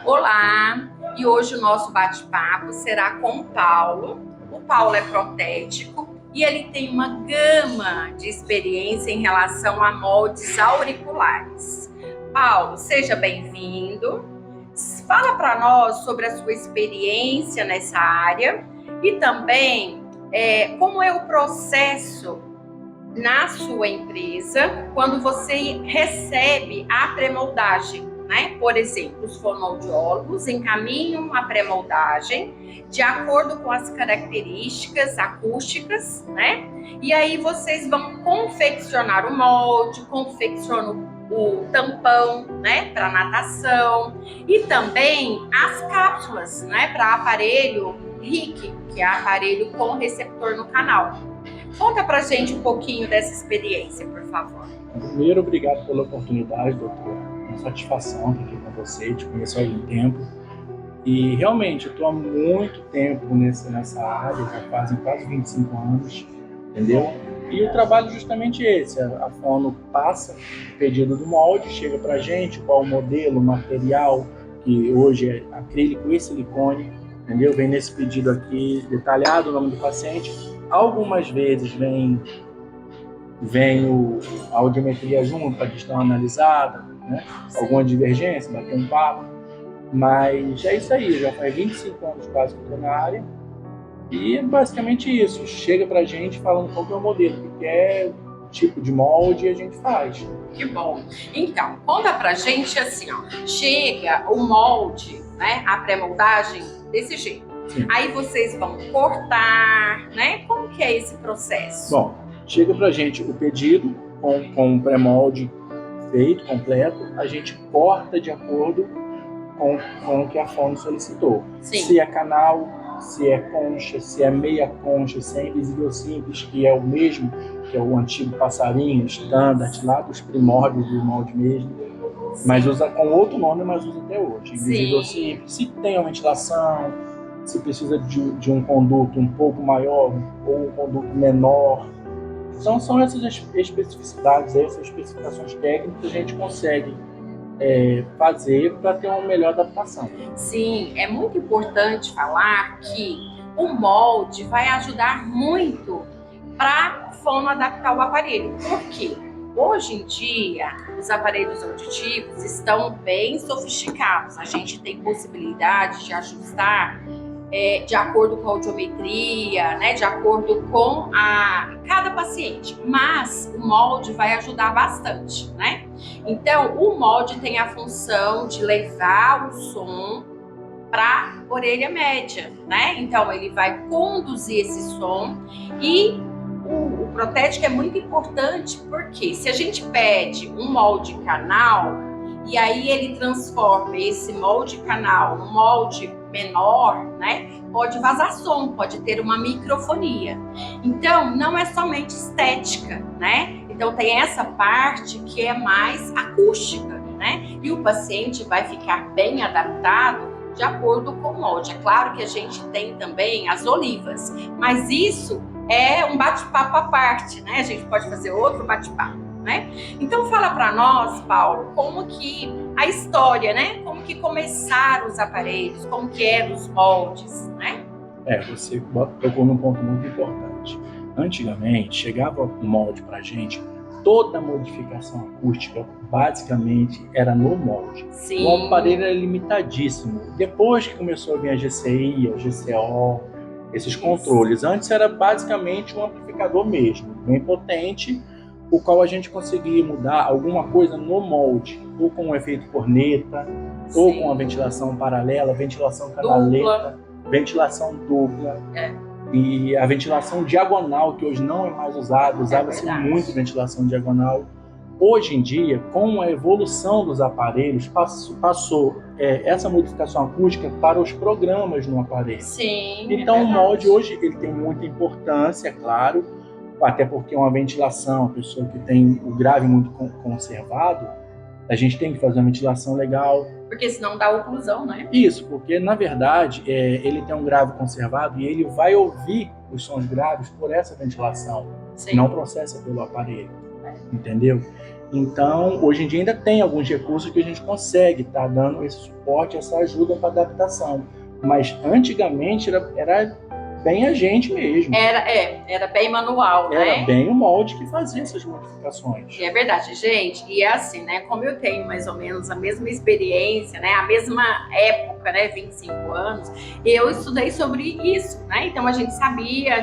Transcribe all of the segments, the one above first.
Olá! E hoje o nosso bate-papo será com o Paulo. O Paulo é protético e ele tem uma gama de experiência em relação a moldes auriculares. Paulo, seja bem-vindo. Fala para nós sobre a sua experiência nessa área e também como é o processo na sua empresa quando você recebe a pré-moldagem, né? Por exemplo, os fonoaudiólogos encaminham a pré-moldagem de acordo com as características acústicas, né? E aí vocês vão confeccionar o molde, confeccionam o tampão, né, para natação e também as cápsulas, né, para aparelho RIC, que é aparelho com receptor no canal. Conta pra gente um pouquinho dessa experiência, por favor. Primeiro, obrigado pela oportunidade, doutora. É uma satisfação estar aqui com você, te conheço há algum tempo. E realmente, eu estou há muito tempo nessa área, já fazem quase 25 anos, entendeu? E o trabalho é justamente esse, a Fono passa o pedido do molde, chega pra gente, qual o modelo, o material, que hoje é acrílico e silicone, entendeu? Vem nesse pedido aqui, detalhado o nome do paciente. Algumas vezes vem a audiometria junto para a questão analisada, né? Alguma divergência, bater um papo. Mas é isso aí, já faz 25 anos quase que eu estou na área. E é basicamente isso, chega para a gente falando qual que é o modelo que quer, o tipo de molde, e a gente faz. Que bom. Então, conta pra gente assim, ó, chega o molde, né, a pré-moldagem desse jeito. Sim. Aí vocês vão cortar, né? Como que é esse processo? Bom, chega pra gente o pedido com o pré-molde feito, completo, a gente corta de acordo com o que a Fono solicitou. Sim. Se é canal, se é concha, se é meia concha, se é invisível simples, que é o mesmo, que é o antigo passarinho, standard, lá dos primórdios do molde mesmo. Sim. Mas usa com outro nome, mas usa até hoje. Invisível simples, se tem uma ventilação, se precisa de um conduto um pouco maior ou um conduto menor. Então são essas especificidades, essas especificações técnicas que a gente consegue fazer para ter uma melhor adaptação. Sim, é muito importante falar que o molde vai ajudar muito para a Fono adaptar o aparelho. Por quê? Hoje em dia, os aparelhos auditivos estão bem sofisticados. A gente tem possibilidade de ajustar de acordo com a audiometria, né, de acordo com cada paciente, mas o molde vai ajudar bastante, né? Então, o molde tem a função de levar o som para a orelha média, né? Então, ele vai conduzir esse som e o protético é muito importante porque se a gente pede um molde canal e aí ele transforma esse molde canal num molde menor, né? Pode vazar som, pode ter uma microfonia. Então, não é somente estética, né? Então, tem essa parte que é mais acústica, né? E o paciente vai ficar bem adaptado de acordo com o molde. É claro que a gente tem também as olivas, mas isso é um bate-papo à parte, né? A gente pode fazer outro bate-papo, né? Então fala para nós, Paulo, como que a história, né? Como que começaram os aparelhos, como que eram os moldes, né? Você tocou num ponto muito importante. Antigamente, chegava o molde pra gente, toda a modificação acústica basicamente era no molde. Sim. O aparelho era limitadíssimo. Depois que começou a vir a GCI, a GCO, esses controles. Antes era basicamente um amplificador mesmo, bem potente, o qual a gente conseguia mudar alguma coisa no molde, ou com um efeito corneta, sim, ou com a ventilação paralela, ventilação canaleta, ventilação dupla, e a ventilação diagonal, que hoje não é mais usada, usava-se muito ventilação diagonal. Hoje em dia, com a evolução dos aparelhos, passou essa modificação acústica para os programas no aparelho. Sim, então o molde hoje ele tem muita importância, é claro, até porque uma ventilação, a pessoa que tem o grave muito conservado, a gente tem que fazer uma ventilação legal. Porque senão dá oclusão, né? Isso, porque na verdade ele tem um grave conservado e ele vai ouvir os sons graves por essa ventilação, sim, não processa pelo aparelho. entendeu? Então, hoje em dia ainda tem alguns recursos que a gente consegue estar dando esse suporte, essa ajuda para adaptação. Mas antigamente era bem a gente mesmo. Era bem manual, né? Era bem o molde que fazia essas modificações. É verdade, gente. E é assim, né? Como eu tenho mais ou menos a mesma experiência, né? A mesma época, né? 25 anos, eu estudei sobre isso, né? Então a gente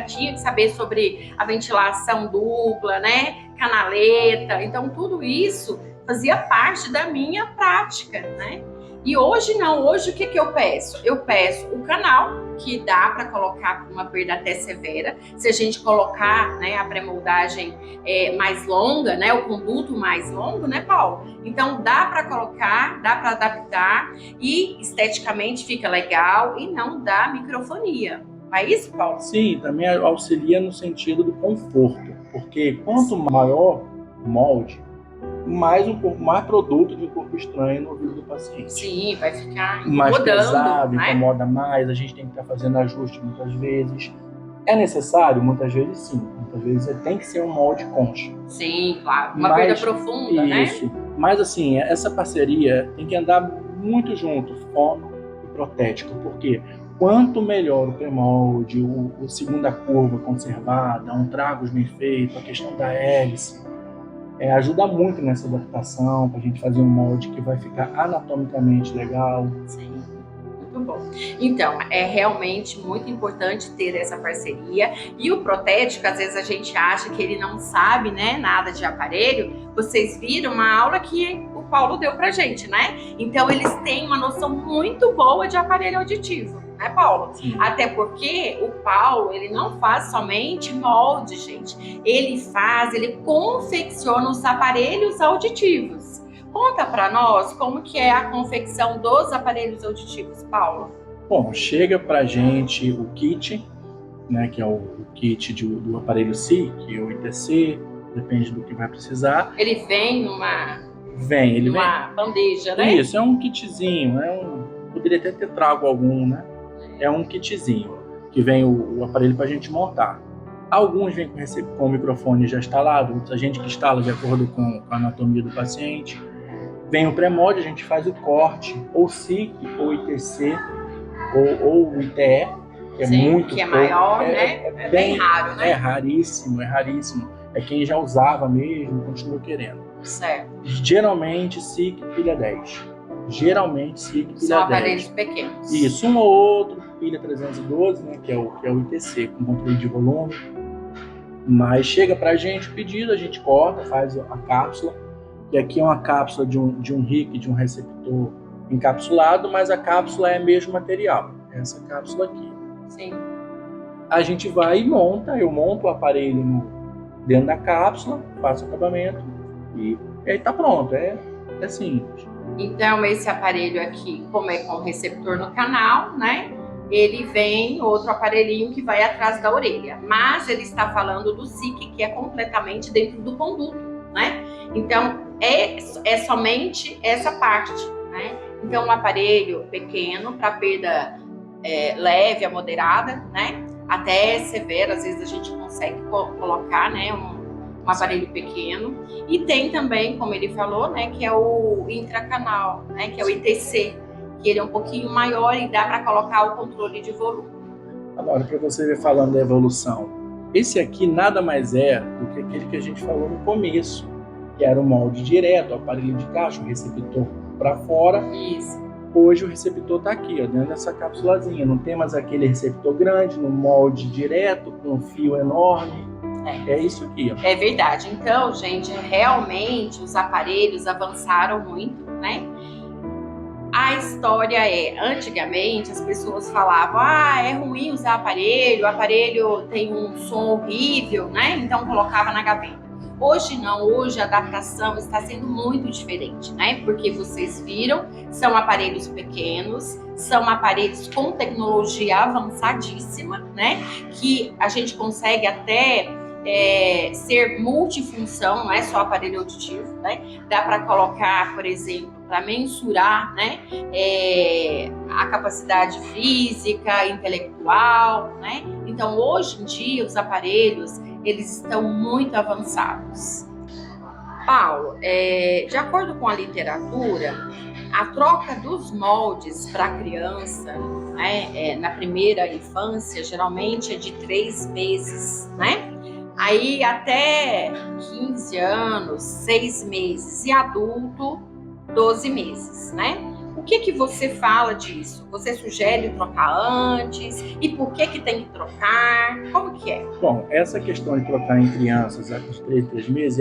tinha que saber sobre a ventilação dupla, né? Canaleta. Então tudo isso fazia parte da minha prática, né? E hoje não, hoje o que eu peço? Eu peço o canal, que dá para colocar com uma perda até severa. Se a gente colocar, né, a pré-moldagem mais longa, né, o conduto mais longo, né, Paulo? Então dá para colocar, dá para adaptar e esteticamente fica legal e não dá microfonia. Não é isso, Paulo? Sim, também auxilia no sentido do conforto, porque quanto maior o molde, mais produto de um corpo estranho no ouvido do paciente. Sim, vai ficar mais pesado, né? Incomoda mais, a gente tem que estar fazendo ajuste muitas vezes. É necessário? Muitas vezes sim. Muitas vezes tem que ser um molde concha. Sim, claro. Uma perda profunda, isso, né? Mas assim, essa parceria tem que andar muito junto, fono e protético, porque quanto melhor o pré-molde, o segunda curva conservada, um tragos bem feito, a questão da hélice, ajuda muito nessa adaptação, para a gente fazer um molde que vai ficar anatomicamente legal. Sim, muito bom. Então, é realmente muito importante ter essa parceria. E o protético, às vezes a gente acha que ele não sabe, né, nada de aparelho. Vocês viram uma aula que o Paulo deu pra gente, né? Então, eles têm uma noção muito boa de aparelho auditivo. Né, Paulo? Sim. Até porque o Paulo, ele não faz somente molde, gente. Ele confecciona os aparelhos auditivos. Conta para nós como que é a confecção dos aparelhos auditivos, Paulo. Bom, chega pra gente o kit, né, que é o kit do aparelho SIC, o ITC, depende do que vai precisar. Ele vem numa bandeja, né? Isso, é um kitzinho, poderia até ter trago algum, né? É um kitzinho que vem o aparelho para a gente montar. Alguns vêm com o microfone já instalado, a gente que instala de acordo com a anatomia do paciente. Vem o pré-molde, a gente faz o corte, ou SIC, ou ITC, ou o ITE, que é muito que é maior, né? É bem raro, né? É raríssimo. É quem já usava mesmo, continua querendo. Certo. Geralmente SIC pilha 10. São aparelhos pequenos. Isso, um ou outro, pilha 312, né, que é o ITC, com controle de volume. Mas chega pra gente o pedido, a gente corta, faz a cápsula. E aqui é uma cápsula de um RIC, de um receptor encapsulado, mas a cápsula é mesmo material. Essa cápsula aqui. Sim. A gente vai e monta, eu monto o aparelho dentro da cápsula, faço o acabamento e aí tá pronto, é simples. Então, esse aparelho aqui, como é com receptor no canal, né? Ele vem outro aparelhinho que vai atrás da orelha. Mas ele está falando do SIC, que é completamente dentro do conduto, né? Então, é somente essa parte, né? Então, um aparelho pequeno para perda leve a moderada, né? Até severa, às vezes a gente consegue colocar, né? Um aparelho pequeno. E tem também, como ele falou, né, que é o intracanal, né, que é o ITC, que ele é um pouquinho maior e dá para colocar o controle de volume. Agora, para você ver falando da evolução, esse aqui nada mais é do que aquele que a gente falou no começo, que era o molde direto, o aparelho de caixa, o receptor para fora. Isso. Hoje o receptor está aqui, ó, dentro dessa cápsulazinha. Não tem mais aquele receptor grande, no molde direto, com um fio enorme. É isso aqui, ó. É verdade. Então, gente, realmente os aparelhos avançaram muito, né? A história antigamente as pessoas falavam, é ruim usar aparelho, o aparelho tem um som horrível, né? Então colocava na gaveta. Hoje não, hoje a adaptação está sendo muito diferente, né? Porque vocês viram, são aparelhos pequenos, são aparelhos com tecnologia avançadíssima, né? Que a gente consegue até ser multifunção, não é só aparelho auditivo, né? Dá para colocar, por exemplo, para mensurar, né? A capacidade física, intelectual, né? Então, hoje em dia, os aparelhos, eles estão muito avançados. Paulo, de acordo com a literatura, a troca dos moldes para a criança, né, na primeira infância, geralmente é de 3 meses, né? Aí até 15 anos, 6 meses, e adulto, 12 meses, né? O que você fala disso? Você sugere trocar antes? E por que tem que trocar? Como que é? Bom, essa questão de trocar em crianças até os 3 meses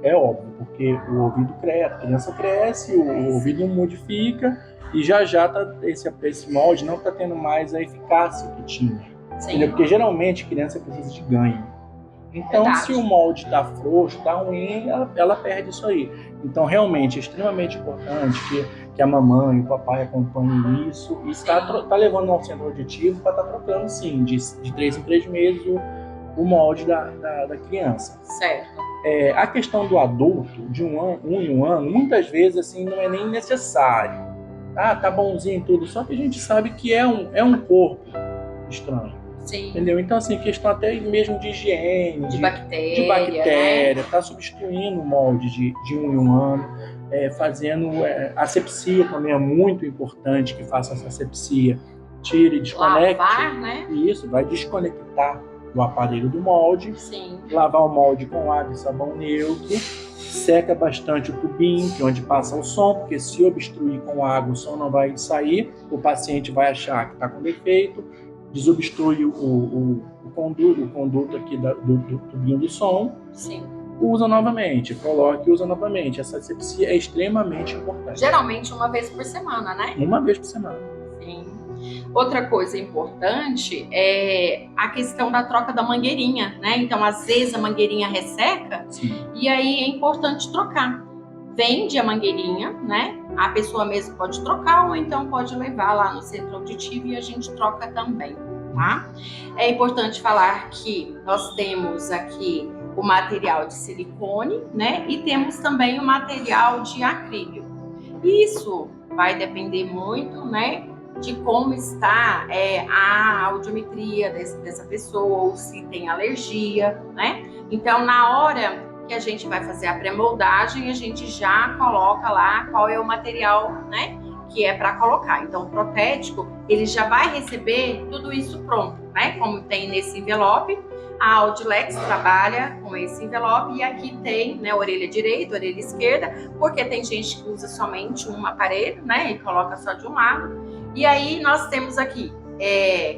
é óbvio, porque o ouvido cresce, a criança cresce, o ouvido modifica e já esse molde não está tendo mais a eficácia que tinha. Entendeu? Porque geralmente a criança precisa de ganho. Então, se o molde está frouxo, está ruim, ela perde isso aí. Então, realmente, é extremamente importante que a mamãe e o papai acompanhem isso e está levando ao centro auditivo para estar trocando, sim, de 3 em 3 meses o molde da criança. Certo. A questão do adulto, de um em um ano, muitas vezes assim, não é nem necessário. Tá bonzinho tudo, só que a gente sabe que é um corpo estranho. Sim. Entendeu? Então, assim, questão até mesmo de higiene, de bactéria, né? Tá substituindo o molde de um em um ano, fazendo asepsia também é muito importante que faça essa asepsia, tire, desconecte. Lavar, né? Isso, vai desconectar o aparelho do molde. Sim. Lavar o molde com água e sabão neutro, seca bastante o tubinho, que é onde passa o som, porque se obstruir com água o som não vai sair, o paciente vai achar que está com defeito. Desobstrui o conduto aqui do tubinho do som. Sim. Usa novamente, coloque e usa novamente. Essa asepsia é extremamente importante. Geralmente 1 vez por semana, né? 1 vez por semana. Sim. Outra coisa importante é a questão da troca da mangueirinha, né? Então, às vezes a mangueirinha resseca. Sim. E aí é importante trocar. Vende a mangueirinha, né? A pessoa mesmo pode trocar ou então pode levar lá no centro auditivo e a gente troca também, tá? É importante falar que nós temos aqui o material de silicone, né? E temos também o material de acrílico. Isso vai depender muito, né? De como está a audiometria dessa pessoa, ou se tem alergia, né? Então, na hora que a gente vai fazer a pré-moldagem, a gente já coloca lá qual é o material, né, que é para colocar. Então, o protético, ele já vai receber tudo isso pronto, né, como tem nesse envelope. A Audilex trabalha com esse envelope e aqui tem, né, orelha direita, orelha esquerda, porque tem gente que usa somente um aparelho, né, e coloca só de um lado. E aí nós temos aqui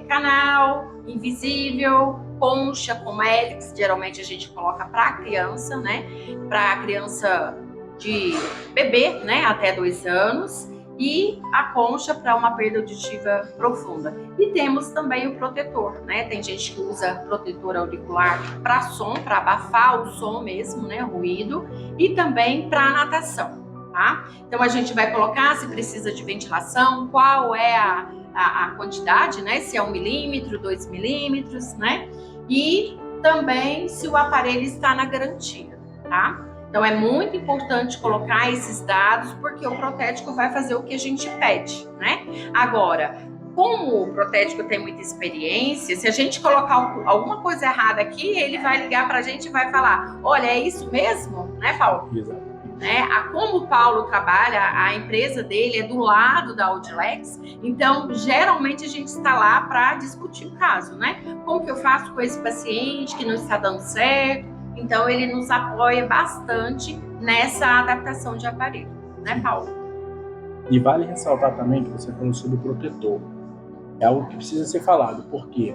canal, invisível, concha com hélix, geralmente a gente coloca para a criança, né? Para a criança de bebê, né? Até 2 anos. E a concha para uma perda auditiva profunda. E temos também o protetor, né? Tem gente que usa protetor auricular para som, para abafar o som mesmo, né? Ruído. E também para natação, tá? Então a gente vai colocar se precisa de ventilação, qual é a quantidade, né? Se é 1 milímetro, 2 milímetros, né? E também se o aparelho está na garantia, tá? Então é muito importante colocar esses dados, porque o protético vai fazer o que a gente pede, né? Agora, como o protético tem muita experiência, se a gente colocar alguma coisa errada aqui, ele vai ligar pra gente e vai falar, olha, é isso mesmo? Né, Paulo? Exato. Né? Como o Paulo trabalha, a empresa dele é do lado da Audilex, então geralmente a gente está lá para discutir o caso, né? Como que eu faço com esse paciente que não está dando certo? Então ele nos apoia bastante nessa adaptação de aparelho, né, Paulo? E vale ressaltar também que você falou sobre o protetor. É algo que precisa ser falado, porque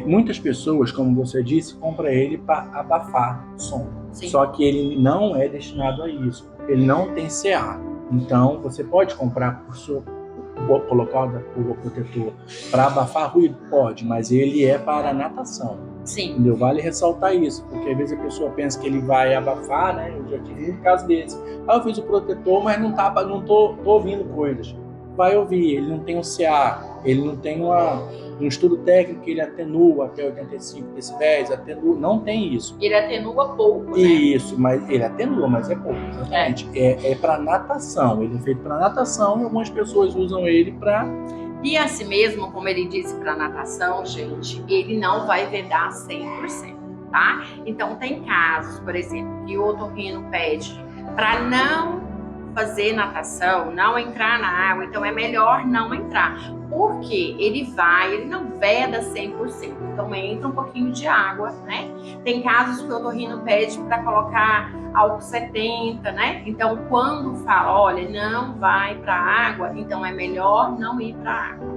muitas pessoas, como você disse, compram ele para abafar o som. Sim. Só que ele não é destinado a isso. Ele não tem CA. Então, você pode comprar colocar o protetor para abafar ruído? Pode, mas ele é para natação. Sim. Entendeu? Vale ressaltar isso, porque às vezes a pessoa pensa que ele vai abafar, né? Eu já tive um caso desse. Eu fiz o protetor, mas não tô ouvindo coisas. Vai ouvir, ele não tem um CA, ele não tem um estudo técnico que ele atenua até 85 decibéis, não tem isso. Ele atenua pouco, né? Isso, mas ele atenua, mas é pouco, exatamente. É para natação, ele é feito para natação e algumas pessoas usam ele para... E assim mesmo, como ele disse para natação, gente, ele não vai vedar 100%. tá? Então, tem casos, por exemplo, que o otorrino pede para não fazer natação, não entrar na água, então é melhor não entrar. Porque ele não veda 100%, então entra um pouquinho de água, né? Tem casos que o otorrino pede para colocar álcool 70, né? Então, quando fala, olha, não vai para a água, então é melhor não ir para a água,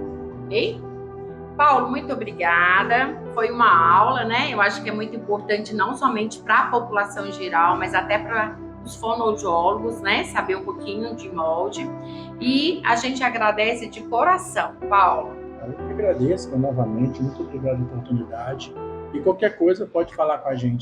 ok? Paulo, muito obrigada. Foi uma aula, né? Eu acho que é muito importante não somente para a população em geral, mas até para os fonoaudiólogos, né? Saber um pouquinho de molde. E a gente agradece de coração, Paulo. Eu que agradeço novamente, muito obrigado pela oportunidade. E qualquer coisa pode falar com a gente.